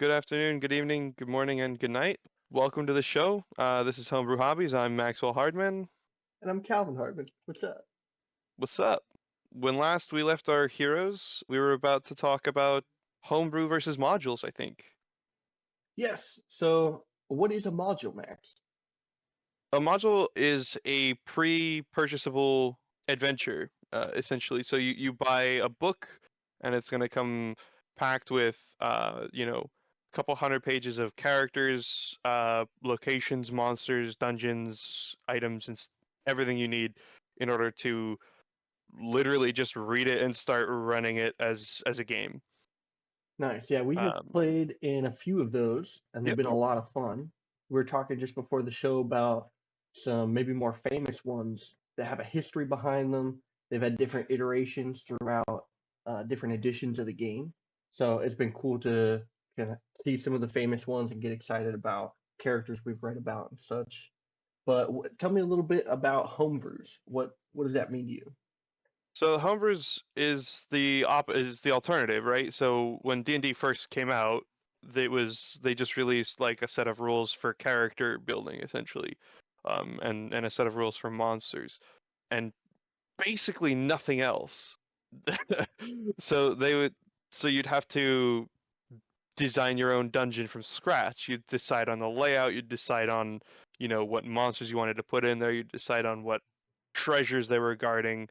Good afternoon, good evening, good morning, and good night. Welcome to the show. This is Homebrew Hobbies. I'm Maxwell Hardman. And I'm Calvin Hardman. What's up? What's up? When last we left our heroes, we were about to talk about homebrew versus modules, I think. Yes. So, what is a module, Max? A module is a pre-purchasable adventure, essentially. So you buy a book, and it's going to come packed with, a couple hundred pages of characters, locations, monsters, dungeons, items, and everything you need in order to literally just read it and start running it as a game. Nice. Yeah, we have Um, played in a few of those, and they've yep. been a lot of fun. We were talking just before the show about some maybe more famous ones that have a history behind them. They've had different iterations throughout different editions of the game. So it's been cool to kind of see some of the famous ones and get excited about characters we've read about and such. But tell me a little bit about homebrews. What does that mean to you? So homebrews is the alternative, right? So when D&D first came out, they just released like a set of rules for character building essentially, and a set of rules for monsters, and basically nothing else. So they would so you'd have to design your own dungeon from scratch. You'd decide on the layout, you'd decide on, what monsters you wanted to put in there, you'd decide on what treasures they were guarding,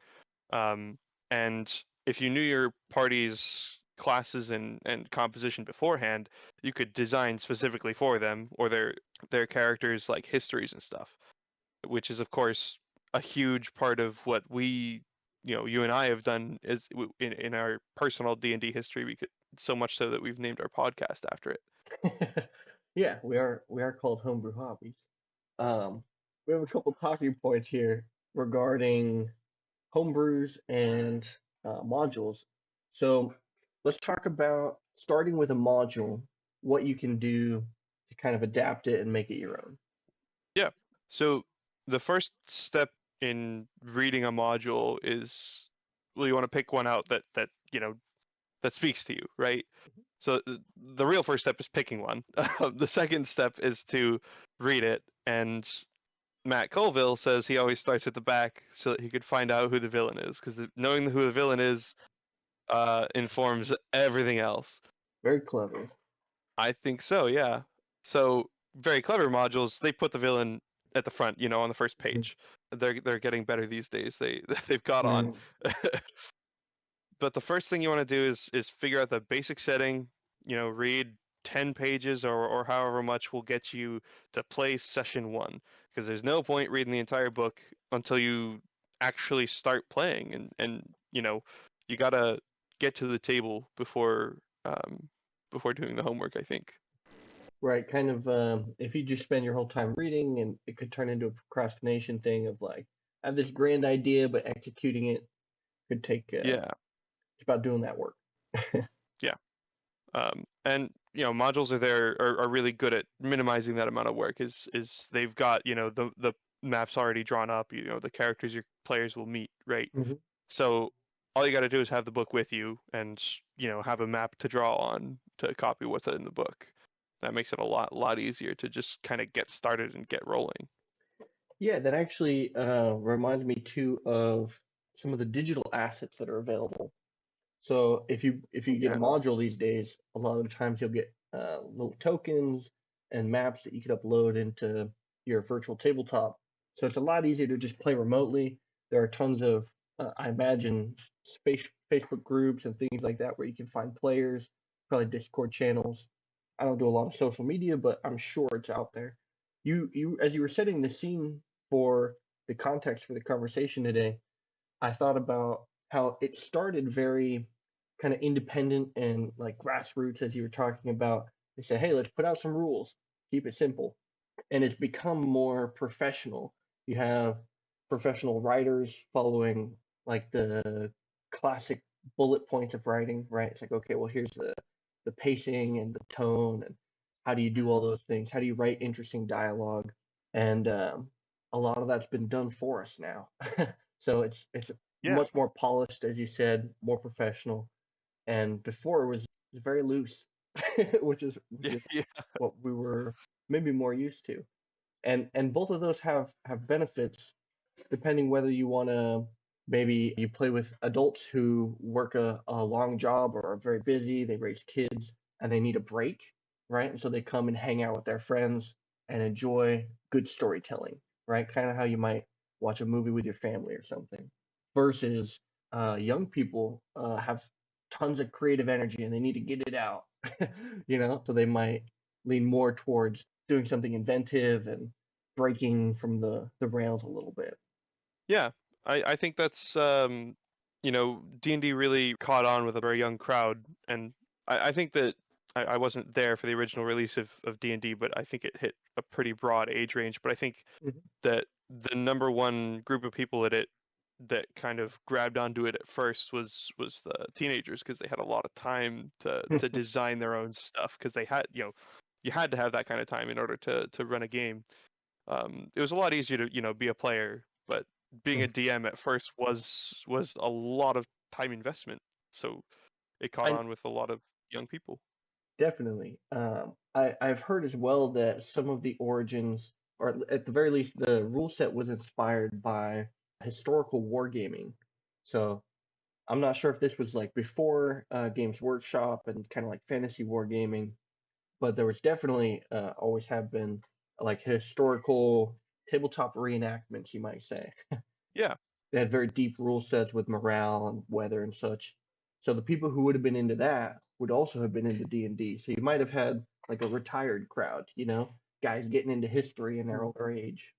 and if you knew your party's classes and composition beforehand, you could design specifically for them or their characters like histories and stuff, which is of course a huge part of what you and I have done is in our personal D&D history. We could so much so that we've named our podcast after it. Yeah, we are called Homebrew Hobbies. We have a couple talking points here regarding homebrews and modules. So let's talk about starting with a module, what you can do to kind of adapt it and make it your own. Yeah. So the first step in reading a module is, well, you want to pick one out that speaks to you, right? So the real first step is picking one. The second step is to read it, and Matt Colville says he always starts at the back so that he could find out who the villain is, because knowing who the villain is informs everything else. Very clever. I think so, yeah. So very clever modules, they put the villain at the front, on the first Mhm. page. They're getting better these days. They've got on. Mm. But the first thing you want to do is figure out the basic setting, read 10 pages or however much will get you to play session 1, because there's no point reading the entire book until you actually start playing, and you got to get to the table before doing the homework, I think. Right, kind of if you just spend your whole time reading and it could turn into a procrastination thing of like, I have this grand idea, but executing it could take Yeah. it's about doing that work. Yeah. And modules are really good at minimizing that amount of work. Is they've got the maps already drawn up. The characters your players will meet, right? Mhm. So all you got to do is have the book with you, and have a map to draw on to copy what's in the book. That makes it a lot easier to just kind of get started and get rolling. Yeah, that actually reminds me too of some of the digital assets that are available. So if you get a Yeah. module these days, a lot of the times you'll get little tokens and maps that you could upload into your virtual tabletop. So it's a lot easier to just play remotely. There are tons of, I imagine, Facebook groups and things like that where you can find players, probably Discord channels. I don't do a lot of social media, but I'm sure it's out there. As you were setting the scene for the context for the conversation today, I thought about how it started very kind of independent and like grassroots, as you were talking about. They said, hey, let's put out some rules, keep it simple. And it's become more professional. You have professional writers following like the classic bullet points of writing, right? It's like, okay, well, here's the pacing and the tone, and how do you do all those things? How do you write interesting dialogue? And a lot of that's been done for us now. So it's Yeah. much more polished, as you said, more professional. And before it was very loose. which is Yeah, what we were maybe more used to. And both of those have benefits depending whether you want to maybe you play with adults who work a long job or are very busy, they raise kids and they need a break, right? And so they come and hang out with their friends and enjoy good storytelling, right? Kind of how you might watch a movie with your family or something. Versus young people have tons of creative energy and they need to get it out, so they might lean more towards doing something inventive and breaking from the rails a little bit. yeah. I think that's D&D really caught on with a very young crowd, and I think that I wasn't there for the original release of D&D, but I think it hit a pretty broad age range. But I think Mhm. that the number one group of people that kind of grabbed onto it at first was the teenagers because they had a lot of time to design their own stuff because they had you had to have that kind of time in order to run a game. It was a lot easier to be a player, but being a DM at first was a lot of time investment. So it caught I on with a lot of young people. definitely. I've heard as well that some of the origins, or at the very least, the rule set was inspired by historical wargaming. So I'm not sure if this was like before Games Workshop and kind of like fantasy wargaming, but there was definitely always have been like historical tabletop reenactments, you might say. Yeah, They had very deep rule sets with morale and weather and such. So the people who would have been into that would also have been into D&D. So you might have had like a retired crowd, guys getting into history in their older age.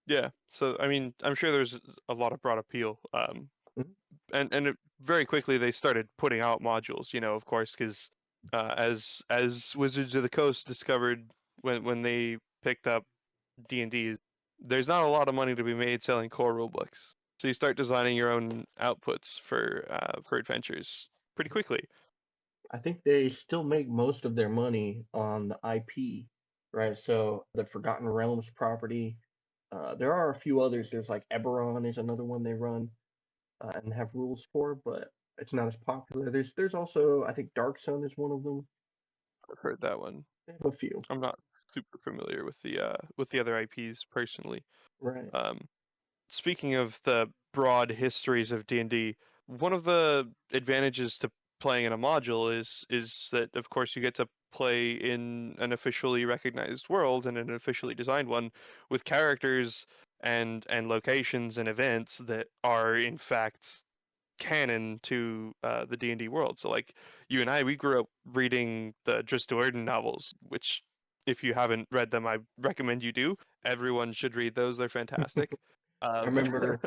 yeah. So I mean, I'm sure there's a lot of broad appeal. Mhm. And very quickly they started putting out modules. Of course, because as Wizards of the Coast discovered when they picked up D&D, there's not a lot of money to be made selling core rulebooks. So you start designing your own outputs for adventures pretty quickly. I think they still make most of their money on the IP, right? So the Forgotten Realms property. There are a few others. There's like Eberron is another one they run and have rules for, but it's not as popular. There's also I think Dark Sun is one of them. I've heard that one. They have a few, I'm not super familiar with the other IPs personally. right? Um, Speaking of the broad histories of D&D, one of the advantages to playing in a module is that of course you get to play in an officially recognized world and an officially designed one with characters and locations and events that are in fact canon to the D&D world. So like you and I, we grew up reading the Just Duerden novels, which if you haven't read them, I recommend you do. Everyone should read those. They're fantastic. I Um, remember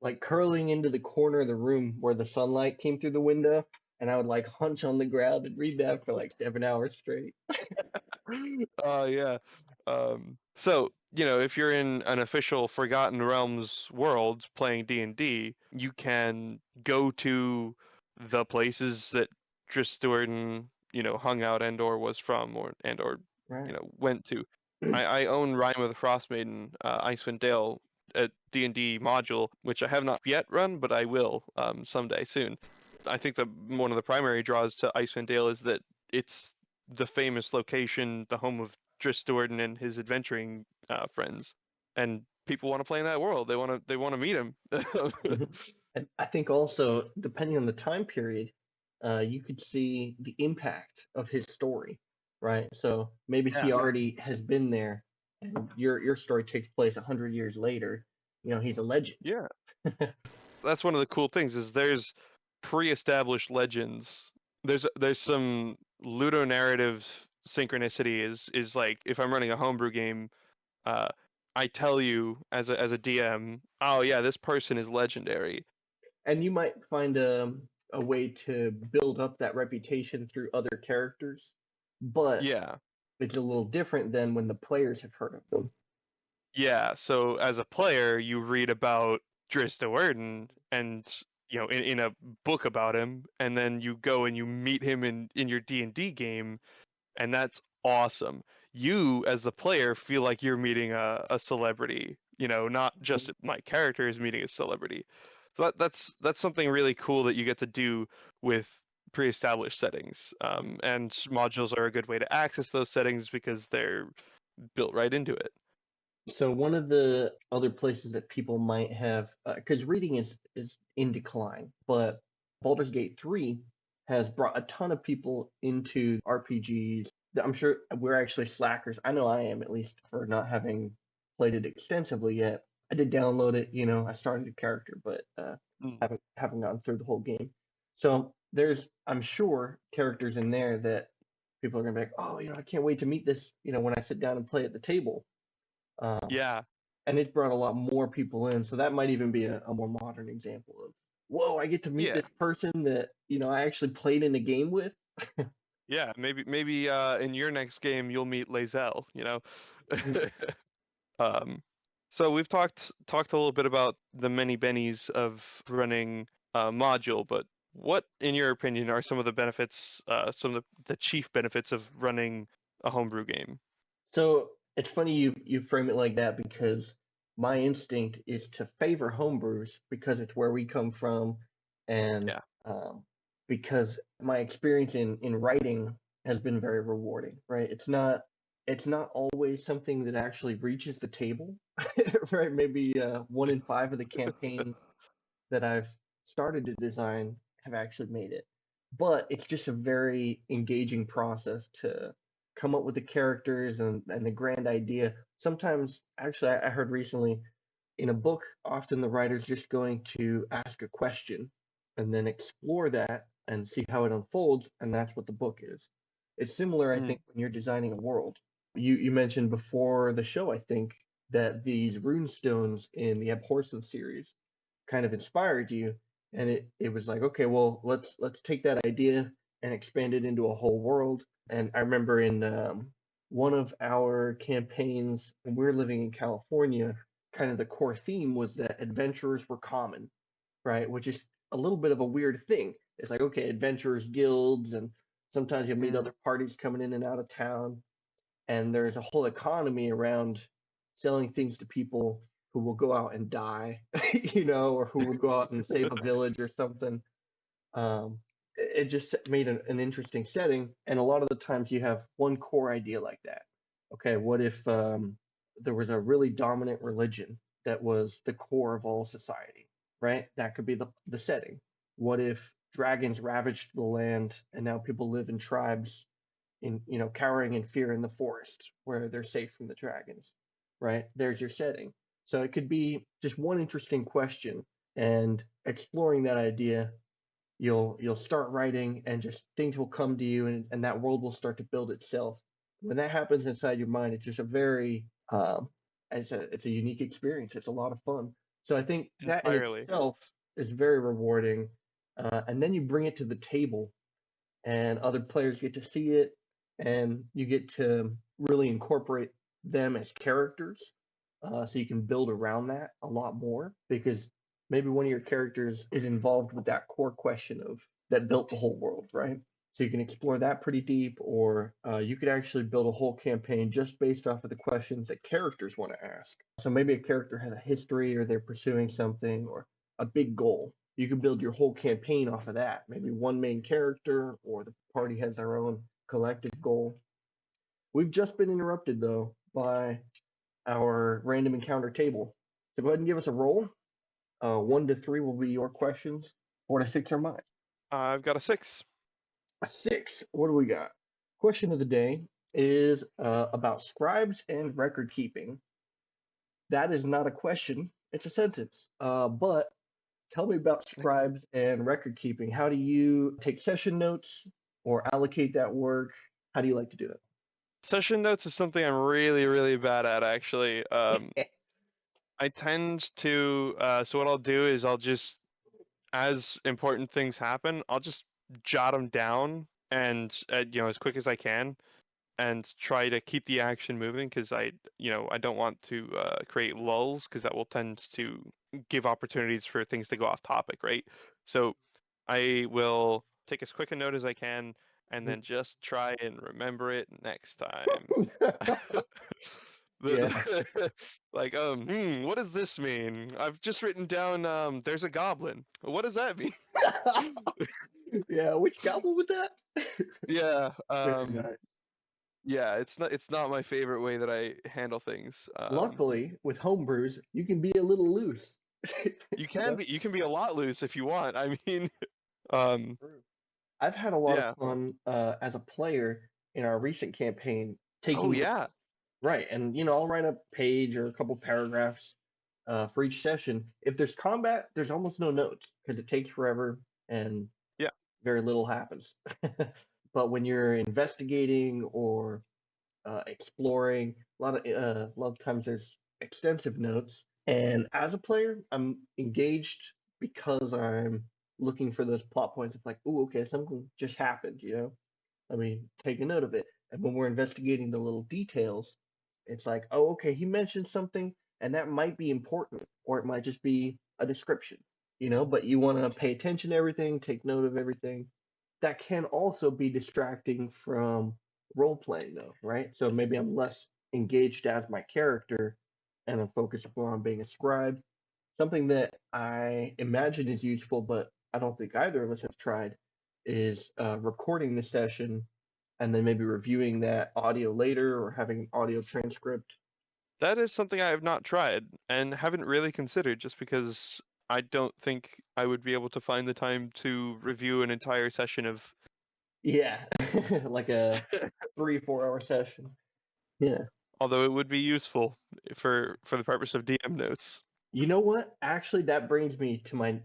like curling into the corner of the room where the sunlight came through the window, and I would like hunch on the ground and read that for like 7 hours straight. Oh yeah. So, if you're in an official Forgotten Realms world playing D&D, you can go to the places that Triss Stewart hung out and or was from or Right. went to. I own Rime of the Frostmaiden, Icewind Dale at D&D module, which I have not yet run, but I will someday soon. I think that one of the primary draws to Icewind Dale is that it's the famous location, the home of Triss Stewart and his adventuring friends, and people want to play in that world. They want to meet him. Mhm. And I think also, depending on the time period, you could see the impact of his story, right? So maybe Yeah, he already has been there, and your story takes place 100 years later. He's a legend. yeah. That's one of the cool things is there's pre-established legends. There's some ludonarrative synchronicity is like if I'm running a homebrew game, uh, I tell you as a DM, oh yeah, this person is legendary. And you might find a way to build up that reputation through other characters, but Yeah. it's a little different than when the players have heard of them. Yeah, so as a player, you read about Drista Werden and in a book about him, and then you go and you meet him in your D&D game, and that's awesome. You as the player feel like you're meeting a celebrity, not just my character is meeting a celebrity. So that's something really cool that you get to do with pre-established settings, and modules are a good way to access those settings because they're built right into it. So one of the other places that people might have, because reading is in decline, but Baldur's Gate 3 has brought a ton of people into RPGs. I'm sure we're actually slackers. I know I am, at least, for not having played it extensively yet. I did download it, I started a character, but Mm. haven't gone through the whole game. So there's, I'm sure, characters in there that people are gonna be like, oh, I can't wait to meet this, when I sit down and play at the table. Um, Yeah, and it's brought a lot more people in. So that might even be a more modern example of, whoa, I get to meet yeah, this person that, I actually played in a game with. yeah. Maybe in your next game you'll meet Lae'zel, you know. Um, so we've talked a little bit about the many bennies of running a module, but what, in your opinion, are some of the benefits, some of the chief benefits of running a homebrew game? So it's funny you frame it like that because my instinct is to favor homebrews because it's where we come from, and Yeah. um, because my experience in writing has been very rewarding. Right? It's not always something that actually reaches the table. Right? Maybe 1 in 5 of the campaigns that I've started to design have actually made it. But it's just a very engaging process to come up with the characters and the grand idea. Sometimes, actually, I heard recently in a book, often the writer's just going to ask a question and then explore that and see how it unfolds, and that's what the book is. It's similar, I Mm. think, when you're designing a world. You mentioned before the show, I think, that these rune stones in the Abhorsen series kind of inspired you, and it was like, okay, well, let's take that idea and expand it into a whole world. And I remember in one of our campaigns when we were living in California, kind of the core theme was that adventurers were common, right? Which is a little bit of a weird thing. It's like, okay, adventurers guilds, and sometimes you'll meet Mm. other parties coming in and out of town, and there's a whole economy around selling things to people who will go out and die, or who will go out and save a village or something. Um, it just made an interesting setting, and a lot of the times you have one core idea like that. Okay, what if there was a really dominant religion that was the core of all society, right? That could be the setting. What if dragons ravaged the land and now people live in tribes cowering in fear in the forest where they're safe from the dragons, right? There's your setting. So it could be just one interesting question, and exploring that idea, you'll start writing and just things will come to you, and that world will start to build itself. When that happens inside your mind, it's just a very it's a unique experience. It's a lot of fun. So I think that in Entirely. itself is very rewarding. And then you bring it to the table and other players get to see it, and you get to really incorporate them as characters, so you can build around that a lot more because maybe one of your characters is involved with that core question of that built the whole world, right? So you can explore that pretty deep, or you could actually build a whole campaign just based off of the questions that characters want to ask. So maybe a character has a history, or they're pursuing something, or a big goal. You could build your whole campaign off of that. Maybe one main character, or the party has their own collective goal. We've just been interrupted, though, by our random encounter table. So go ahead and give us a roll. 1 to 3 will be your questions. 4 to 6 are mine. I've got a 6. A 6. What do we got? Question of the day is about scribes and record keeping. That is not a question, it's a sentence. But tell me about scribes and record keeping. How do you take session notes or allocate that work? How do you like to do Session notes is something I'm really, really bad at, actually. it? I tend to, so what I'll do is I'll just, as important things happen, I'll just jot them down and, as quick as I can, and try to keep the action moving because I don't want to create lulls because that will tend to give opportunities for things to go off topic, right? So I will take as quick a note as I can and then just try and remember it next time. Yeah. Like, what does this mean? I've just written down, there's a goblin. What does that mean? Yeah, which goblin was that? Yeah, Very nice. yeah, it's not my favorite way that I handle things. Luckily, with homebrews, you can be a little loose. You You can know? be a lot loose if you want. I mean, um, True. I've had a lot of yeah. fun as a player in our recent campaign Oh taking notes. yeah, Right, and I'll write a page or a couple paragraphs for each session. If there's combat, there's almost no notes because it takes forever and yeah. very little happens. But when you're investigating or exploring, a lot of times there's extensive notes. And as a player, I'm engaged because I'm looking for those plot points of like, oh, okay, something just happened. Let me take a note of it. And when we're investigating the little details, it's like, oh, okay, he mentioned something, and that might be important, or it might just be a description. But you want to pay attention to everything, take note of everything. That can also be distracting from role playing, though, right? So maybe I'm less engaged as my character and I'm focused more on being a scribe. Something that I imagine is useful, but I don't think either of us have tried, is recording the session and then maybe reviewing that audio later or having an audio transcript. That is something I have not tried and haven't really considered, just because I don't think I would be able to find the time to review an entire session of. Yeah, like a 3-4 hour session. Yeah. Although it would be useful for the purpose of DM notes. You know what? Actually, that brings me to my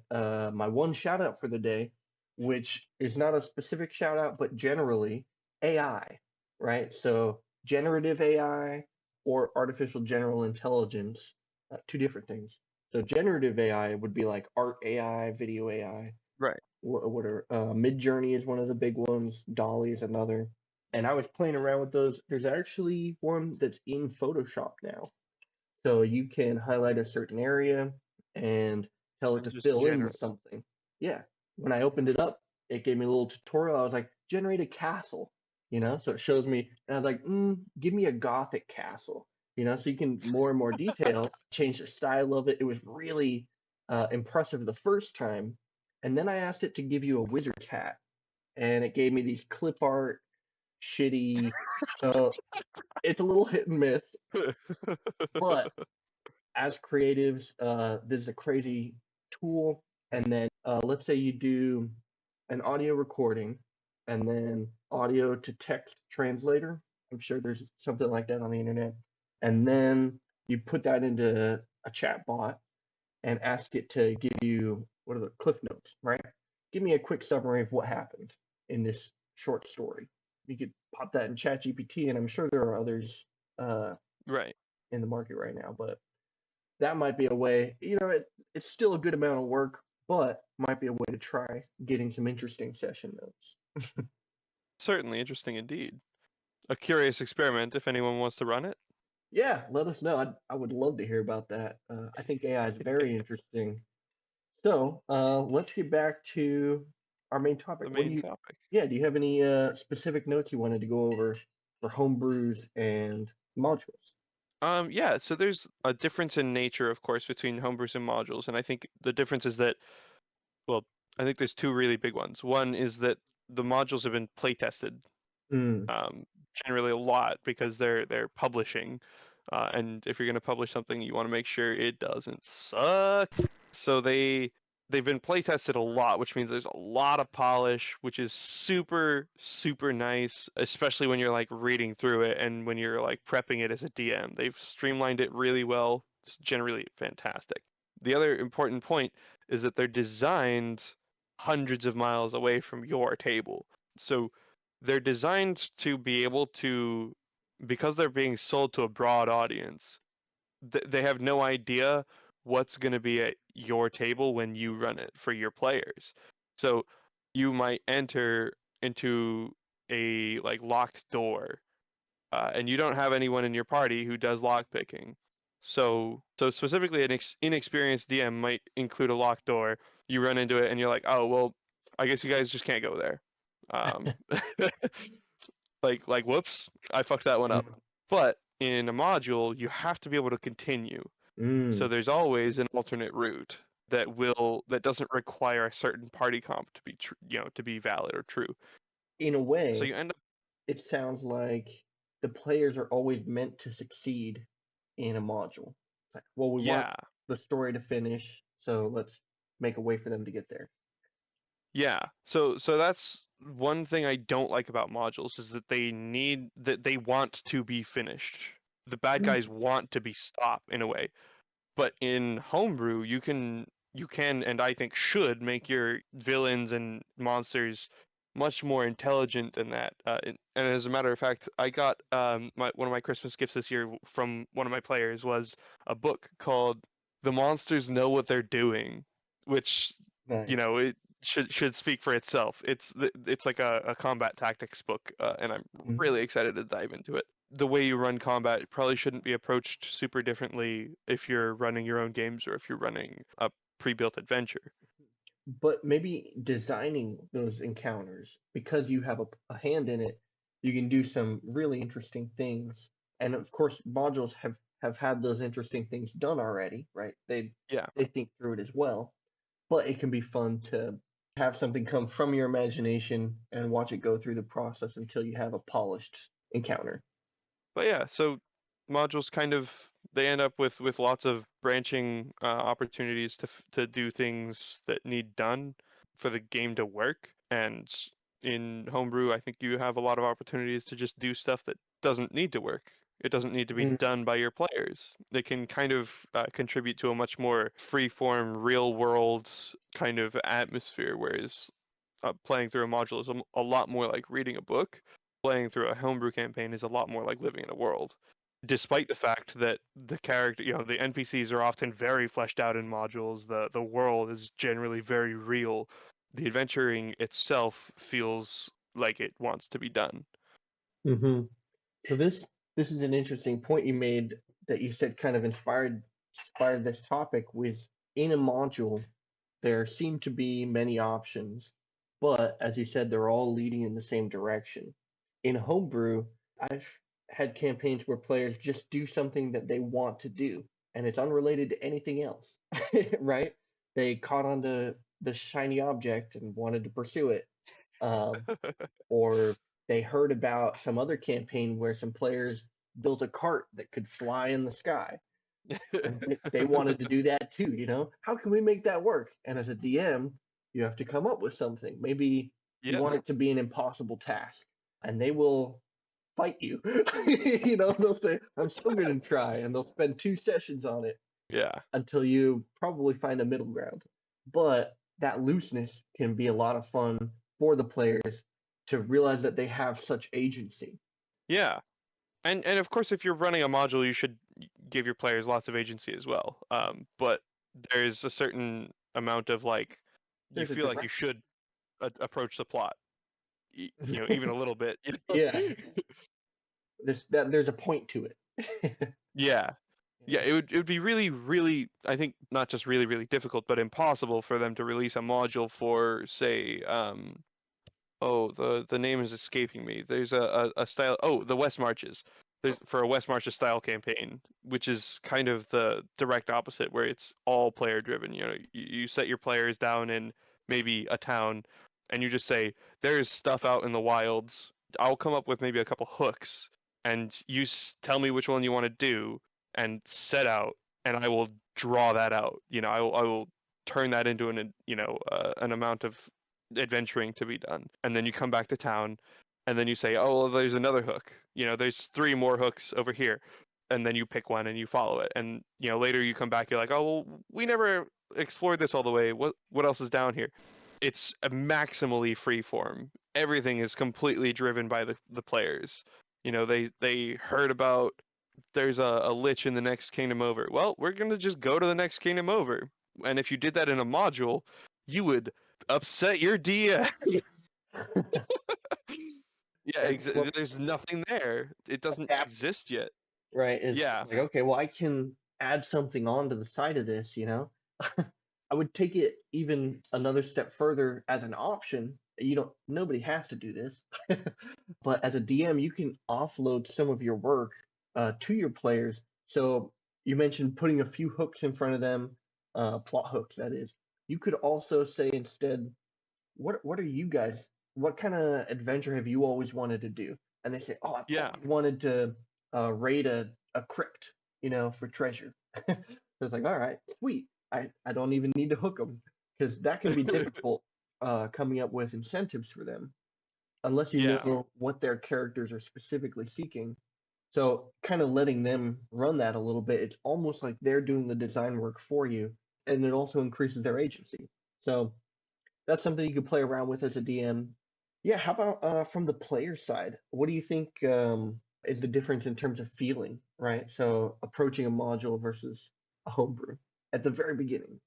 one shout out for the day, which is not a specific shout out, but generally AI, right? So generative AI or artificial general intelligence, two different things. So generative AI would be like art AI, video AI. Right. What are Midjourney is one of the big ones. Dolly is another. And I was playing around with those. There's actually one that's in Photoshop now. So you can highlight a certain area and tell it And to just fill in with generate. something. Yeah. When I opened it up, it gave me a little tutorial. I was like, generate a castle. So it shows me, and I was like, give me a gothic castle. So you can more and more detail, change the style of it. It was really impressive the first time. And then I asked it to give you a wizard's hat, and it gave me these clip art, shitty. So it's a little hit and miss, but as creatives, this is a crazy tool. And then let's say you do an audio recording and then audio to text translator. I'm sure there's something like that on the internet. And then you put that into a chat bot and ask it to give you what are the cliff notes, right? Give me a quick summary of what happened in this short story. You could pop that in ChatGPT, and I'm sure there are others uh, Right. in the market right now, but that might be a way. It's still a good amount of work, but might be a way to try getting some interesting session notes. Certainly interesting indeed. A curious experiment if anyone wants to run it. Yeah, let us know. I would love to hear about that. I think AI is very interesting. So let's get back to our main topic. The What do main you? topic. Yeah, do you have any specific notes you wanted to go over for homebrews and modules? Yeah, so there's a difference in nature, of course, between homebrews and modules, and I think the difference is that, well, I think there's two really big ones. One is that the modules have been play tested, Mm, um, generally a lot, because they're publishing, and if you're going to publish something, you want to make sure it doesn't suck. So they've been play tested a lot, which means there's a lot of polish, which is super super nice, especially when you're like reading through it and when you're like prepping it as a DM. They've streamlined it really well. It's generally fantastic. The other important point is that they're designed hundreds of miles away from your table. So they're designed to be able to, because they're being sold to a broad audience, they have no idea what's going to be at your table when you run it for your players. So you might enter into a like locked door, and you don't have anyone in your party who does lock picking. So specifically, an inexperienced DM might include a locked door. You run into it, and you're like, oh well, I guess you guys just can't go there. Um, like whoops, I fucked that one up. But in a module, you have to be able to continue. So mm. there's always an alternate route. that doesn't require a certain party comp to be to be valid or true. In a So way, you end up it sounds like the players are always meant to succeed in a module. It's like, well, we want yeah. the story to finish, so let's make a way for them to get there. Yeah. So that's one thing I don't like about modules is that they want to be finished. The bad guys want to be stopped in a way. But in homebrew, you can and I think should make your villains and monsters much more intelligent than that. And as a matter of fact, I got one of my Christmas gifts this year from one of my players was a book called "The Monsters Know What They're Doing," which Nice. it should speak for itself. It's like a combat tactics book, and I'm Mhm. really excited to dive into it. The way you run combat probably shouldn't be approached super differently if you're running your own games or if you're running a pre-built adventure. But maybe designing those encounters, because you have a hand in it, you can do some really interesting things. And of course, modules have had those interesting things done already, right? Yeah. They think through it as well. But it can be fun to have something come from your imagination and watch it go through the process until you have a polished encounter. But yeah, so modules kind of they end up with lots of branching opportunities to do things that need done for the game to work. And in homebrew, I think you have a lot of opportunities to just do stuff that doesn't need to work. It doesn't need to be Mm. done by your players. They can kind of contribute to a much more free-form, real-world kind of atmosphere, whereas playing through a module is a lot more like reading a book. Playing through a homebrew campaign is a lot more like living in a world. Despite the fact that the character, the NPCs are often very fleshed out in modules, the world is generally very real. The adventuring itself feels like it wants to be done. Hmm. So this is an interesting point you made that you said kind of inspired this topic was in a module there seem to be many options, but as you said, they're all leading in the same direction. In homebrew, I've had campaigns where players just do something that they want to do, and it's unrelated to anything else, right? They caught onto the shiny object and wanted to pursue it. Um, or they heard about some other campaign where some players built a cart that could fly in the sky and they wanted to do that too, you know? How can we make that work? And as a DM, you have to come up with something. Maybe you Yeah, want it to be an impossible task, and they will fight you. You know, they'll say, I'm still going to try, and they'll spend 2 sessions on it yeah, until you probably find a middle ground. But that looseness can be a lot of fun for the players to realize that they have such agency. yeah. And of course, if you're running a module, you should give your players lots of agency as well. But there's a certain amount of like you There's a feel like you direct. should approach the plot, even a little bit. Yeah, there's a point to it. Yeah, yeah. Yeah. It would be really, really, I think not just really, really difficult, but impossible for them to release a module for, say, oh, the name is escaping me. There's a style. Oh, the West Marches. There's for a West Marches style campaign, which is kind of the direct opposite, where it's all player driven. You set your players down in maybe a town, and you just say, "There's stuff out in the wilds. I'll come up with maybe a couple hooks, and you tell me which one you want to do, and set out, and I will draw that out. I will turn that into an amount of adventuring to be done. And then you come back to town and then you say, "Oh, well, there's another hook. There's three more hooks over here." And then you pick one and you follow it. And later you come back, you're like, "Oh, well, we never explored this all the way. What else is down here?" It's a maximally free form. Everything is completely driven by the players. They heard about there's a lich in the next kingdom over. Well, we're gonna just go to the next kingdom over. And if you did that in a module, you would upset your DM. Yeah, That's what there's nothing there. It a doesn't tap, exist yet. right, is Yeah. like, okay, well, I can add something onto the side of this, you know? I would take it even another step further as an option. Nobody has to do this, but as a DM, you can offload some of your work to your players. So you mentioned putting a few hooks in front of them. plot hooks, that is. You could also say instead, what are you guys? What kind of adventure have you always wanted to do? And they say, oh, I've Yeah. always wanted to raid a crypt, for treasure. So it's like, all right, sweet. I don't even need to hook them because that can be difficult coming up with incentives for them unless you Yeah. know what their characters are specifically seeking. So kind of letting them run that a little bit, it's almost like they're doing the design work for you, and it also increases their agency. So that's something you could play around with as a DM. Yeah, how about from the player side? What do you think is the difference in terms of feeling, right? So approaching a module versus a homebrew at the very beginning.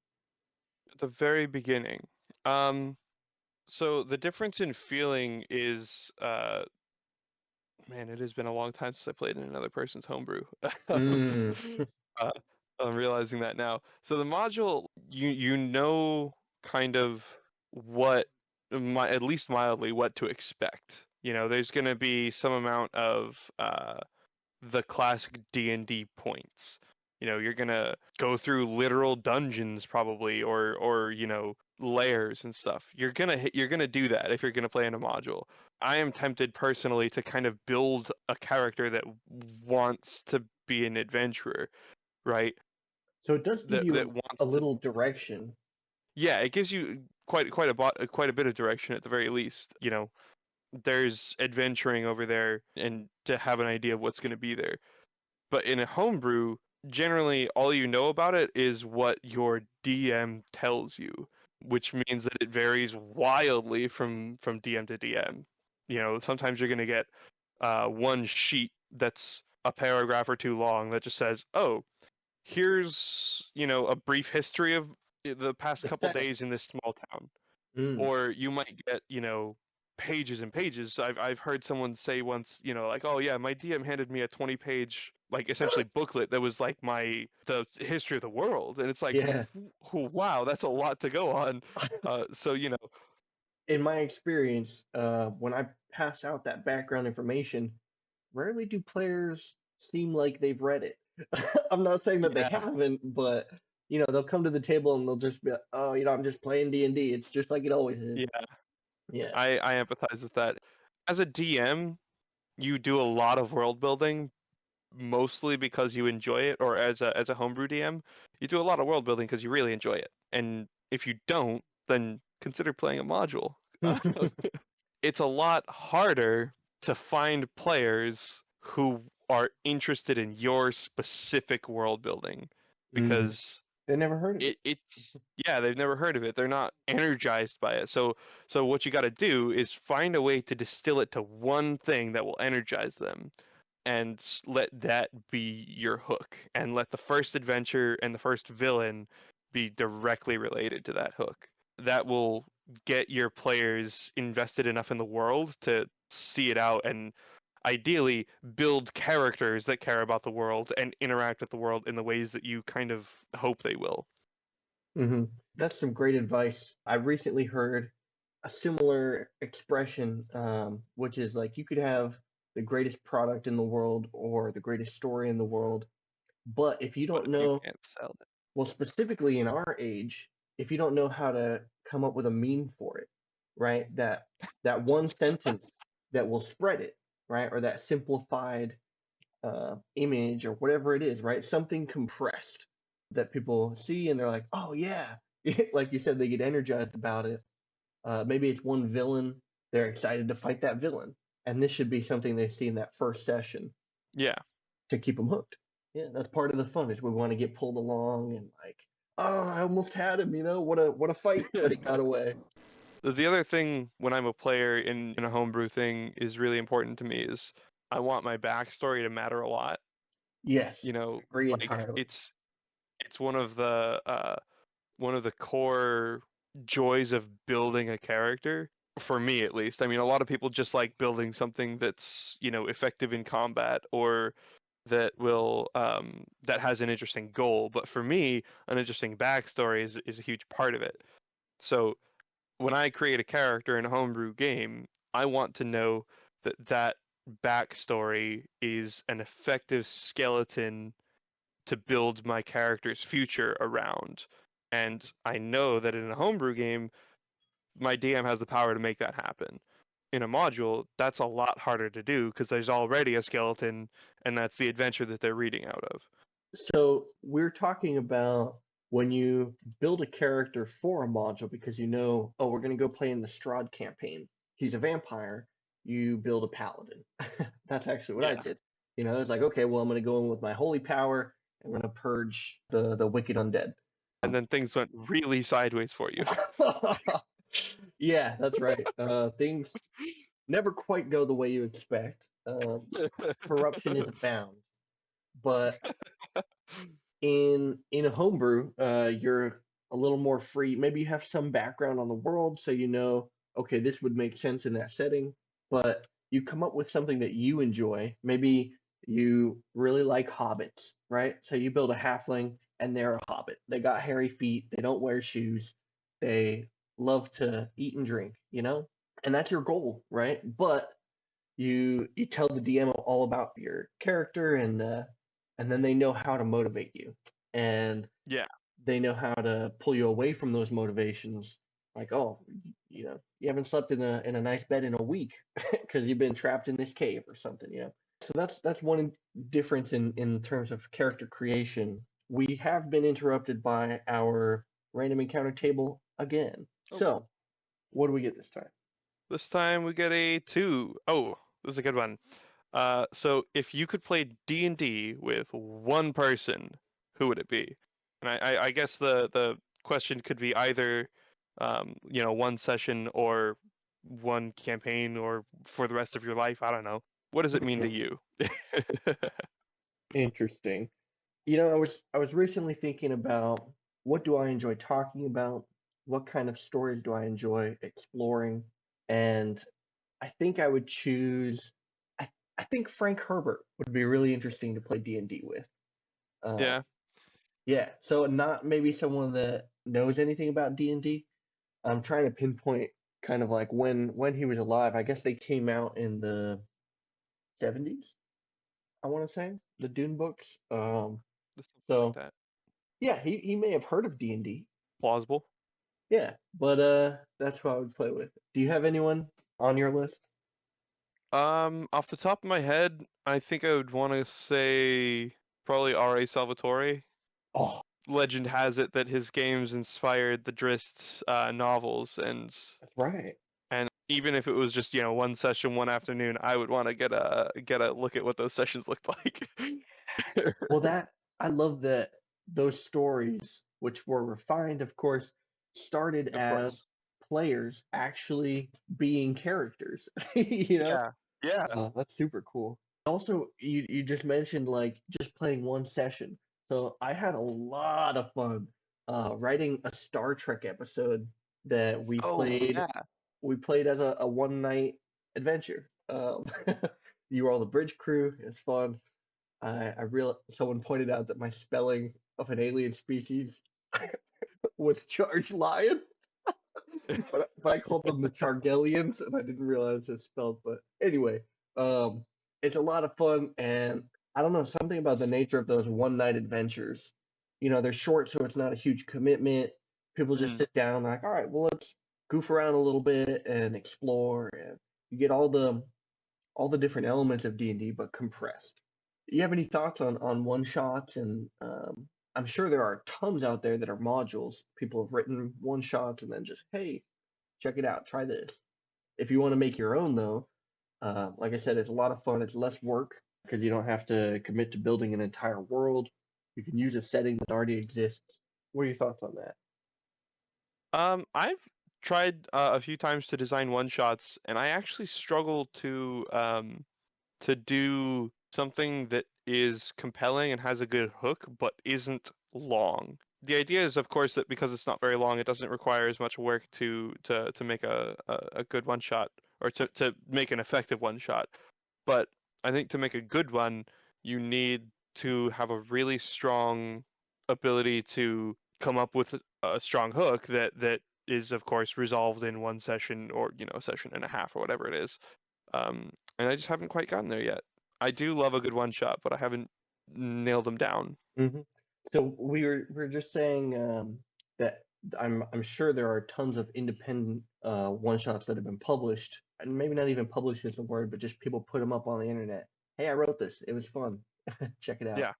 At the very beginning. Um, so the difference in feeling is, man, it has been a long time since I played in another person's homebrew. Mm. uh, I'm realizing that now. So the module, you know, kind of what, at least mildly, what to expect. There's going to be some amount of the classic D&D points. You're gonna go through literal dungeons probably, or layers and stuff. You're gonna do that if you're gonna play in a module. I am tempted personally to kind of build a character that wants to be an adventurer, right? So it does give That you wants a to. little direction. Yeah, it gives you quite a bit of direction at the very least. There's adventuring over there, and to have an idea of what's going to be there. But in a homebrew, generally all you know about it is what your DM tells you, which means that it varies wildly from DM to DM. Sometimes you're going to get one sheet that's a paragraph or two long that just says, "Oh, here's a brief history of the past The couple setting. days in this small town." Mm. Or you might get pages and pages. I've heard someone say once, like, oh yeah, my DM handed me a 20-page, like, essentially booklet that was like the history of the world, and it's like, Yeah. wow, that's a lot to go on. So In my experience, when I pass out that background information, rarely do players seem like they've read it. I'm not saying that they yeah, haven't, but they'll come to the table and they'll just be like, "Oh, I'm just playing D&D. It's just like it always is." yeah, Yeah. I empathize with that. As a DM, you do a lot of world building, mostly because you enjoy it, or as a homebrew DM, you do a lot of world building because you really enjoy it. And if you don't, then consider playing a module. It's a lot harder to find players who are interested in your specific world building, Mm. because They never heard of it. it's yeah, they've never heard of it. They're not energized by it. So what you got to do is find a way to distill it to one thing that will energize them, and let that be your hook, and let the first adventure and the first villain be directly related to that hook. That will get your players invested enough in the world to see it out, and ideally build characters that care about the world and interact with the world in the ways that you kind of hope they will. That's some great advice. I recently heard a similar expression, which is like you could have the greatest product in the world or the greatest story in the world, but if you But don't if you know, can't sell it, well, specifically in our age, if you don't know how to come up with a meme for it, right? That one sentence that will spread it, right? Or that simplified image or whatever it is, right? Something compressed that people see and they're like, oh yeah, like you said, they get energized about it. Maybe it's one villain, they're excited to fight that villain, and this should be something they see in that first session yeah. to keep them hooked. Yeah, that's part of the fun is we want to get pulled along and like, oh, I almost had him, what a fight, but he got away. The other thing when I'm a player in a homebrew thing is really important to me is I want my backstory to matter a lot. Yes, agree Like entirely. it's one of the core joys of building a character, for me at least. I mean, a lot of people just like building something that's effective in combat, or that has an interesting goal. But for me, an interesting backstory is a huge part of it. So when I create a character in a homebrew game, I want to know that backstory is an effective skeleton to build my character's future around. And I know that in a homebrew game, my DM has the power to make that happen. In a module, that's a lot harder to do because there's already a skeleton, and that's the adventure that they're reading out of. So we're talking about when you build a character for a module because you know, oh, we're going to go play in the Strahd campaign. He's a vampire. You build a paladin. That's actually what I Yeah. did. You know, it's like, okay, well, I'm going to go in with my holy power. I'm going to purge the wicked undead. And then things went really sideways for you. Yeah, that's right. Things never quite go the way you expect. Corruption is abound, but in a homebrew, you're a little more free. Maybe you have some background on the world, so you know, okay, this would make sense in that setting. But you come up with something that you enjoy. Maybe you really like hobbits, right? So you build a halfling, and they're a hobbit. They got hairy feet. They don't wear shoes. They love to eat and drink, you know, and that's your goal, right? But you tell the DM all about your character and then they know how to motivate you and Yeah. they know how to pull you away from those motivations like oh you know you haven't slept in a nice bed in a week because you've been trapped in this cave or something you know so that's one difference in terms of character creation. We have been interrupted by our random encounter table again, Oh, so what do we get this time? this time we get a 2. Oh, this is a good one. So if you could play D&D with one person, who would it be? And I guess the question could be either, one session or one campaign or for the rest of your life. I don't know. What does it mean to Hmm, you? interesting. You know, I was recently thinking about what do I enjoy talking about? What kind of stories do I enjoy exploring? And I think I would choose I think Frank Herbert would be really interesting to play D&D with. Uh, Yeah. yeah, so not maybe someone that knows anything about D&D. I'm trying to pinpoint kind of like when he was alive. I guess they came out in the 70s, I want to say, the Dune books. Something like So that. yeah, he may have heard of D&D. Plausible. Yeah, but that's who I would play with. Do you have anyone on your list? Off the top of my head, I think I would want to say probably R.A. Salvatore. Oh, Legend has it that his games inspired the Drizzt novels, that's right. and even if it was just one session one afternoon, I would want to get a look at what those sessions looked like. Well, that I love that those stories, which were refined, of course, started Of as course. players actually being characters. You know, Yeah. Yeah. that's super cool. Also, you just mentioned like just playing one session. So I had a lot of fun writing a Star Trek episode that we Oh played. yeah. We played as a one night adventure. You were all the bridge crew. It's fun. I real someone pointed out that my spelling of an alien species was Charged Lion, but I called them the Chargelians, and I didn't realize it's spelled. But anyway, um, it's a lot of fun, and I don't know something about the nature of those one night adventures. You know, they're short, so it's not a huge commitment. People just Mm. sit down, like, all right, well, let's goof around a little bit and explore, and you get all the different elements of D&D, but compressed. You have any thoughts on one shots? And I'm sure there are tons out there that are modules. People have written one shots and then just, hey, check it out, try this. If you want to make your own, though, like I said, it's a lot of fun. It's less work because you don't have to commit to building an entire world. You can use a setting that already exists. What are your thoughts on that? I've tried a few times to design one shots, and I actually struggle to do something that is compelling and has a good hook, but isn't long. The idea is, of course, that because it's not very long, it doesn't require as much work to make a good one shot or to make an effective one shot. But I think to make a good one, you need to have a really strong ability to come up with a strong hook that is, of course, resolved in one session or a session and a half or whatever it is. And I just haven't quite gotten there yet. I do love a good one shot, but I haven't nailed them down. Hmm. So we were just saying that I'm sure there are tons of independent one shots that have been published, and maybe not even published is the word, but just people put them up on the internet. Hey, I wrote this. It was fun. Check it out. Yeah,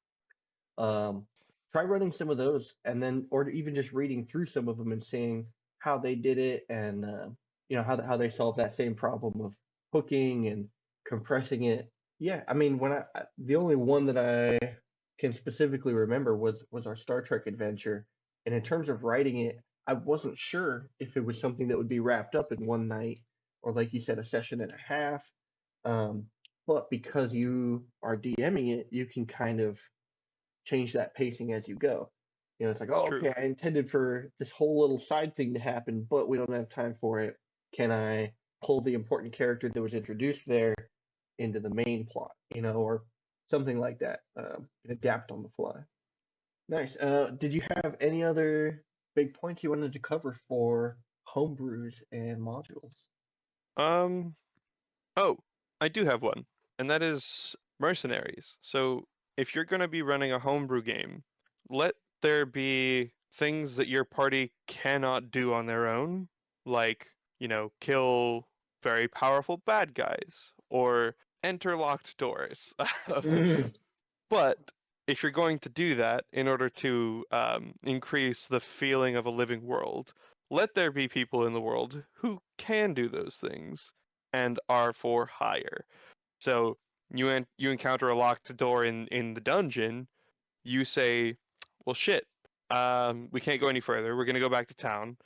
Um, Try running some of those, and then, or even just reading through some of them and seeing how they did it, and how they solved that same problem of hooking and compressing it. Yeah, I mean, the only one that I can specifically remember was our Star Trek adventure, and in terms of writing it, I wasn't sure if it was something that would be wrapped up in one night, or like you said, a session and a half. Um, but because you are DMing it, you can kind of change that pacing as you go. It's like, it's oh, true. okay, I intended for this whole little side thing to happen, but we don't have time for it. Can I pull the important character that was introduced there into the main plot, or something like that? Adapt on the fly. Nice. Did you have any other big points you wanted to cover for homebrews and modules? Um, oh, I do have one, and that is mercenaries. So if you're going to be running a homebrew game, let there be things that your party cannot do on their own, like, kill very powerful bad guys or enter locked doors. Mm. But if you're going to do that in order to increase the feeling of a living world, let there be people in the world who can do those things and are for hire. So you encounter a locked door in the dungeon. You say, "Well, shit, we can't go any further. We're gonna go back to town."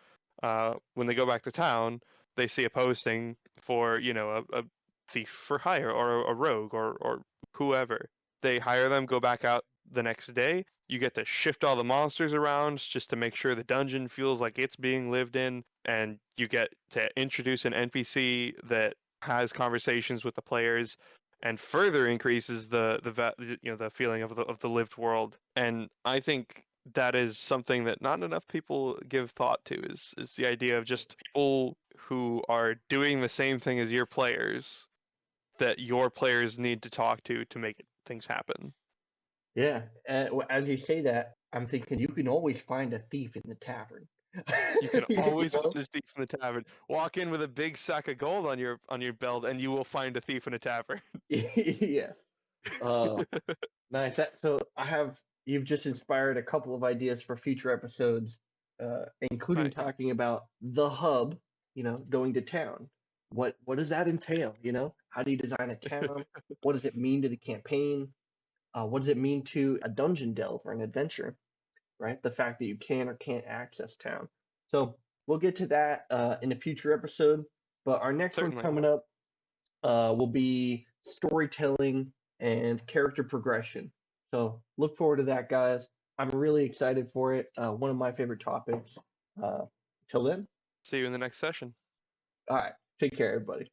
When they go back to town, they see a posting for a thief for hire or a rogue or whoever. They hire them, go back out the next day. You get to shift all the monsters around just to make sure the dungeon feels like it's being lived in, and you get to introduce an NPC that has conversations with the players and further increases the feeling of the lived world. And I think that is something that not enough people give thought to is the idea of just people who are doing the same thing as your players that your players need to talk to make things happen. Yeah, as you say that, I'm thinking you can always find a thief in the tavern. You can You always know? find a thief in the tavern. Walk in with a big sack of gold on your belt, and you will find a thief in a tavern. Yes. Uh, Nice. So you've just inspired a couple of ideas for future episodes, including Nice. talking about the hub, going to town. What does that entail? How do you design a town? What does it mean to the campaign? What does it mean to a dungeon delve or an adventure? Right? The fact that you can or can't access town. So we'll get to that in a future episode. But our next one Certainly. coming up will be storytelling and character progression. So look forward to that, guys. I'm really excited for it. One of my favorite topics. Uh, Till then, See you in the next session. all right. Take care, everybody.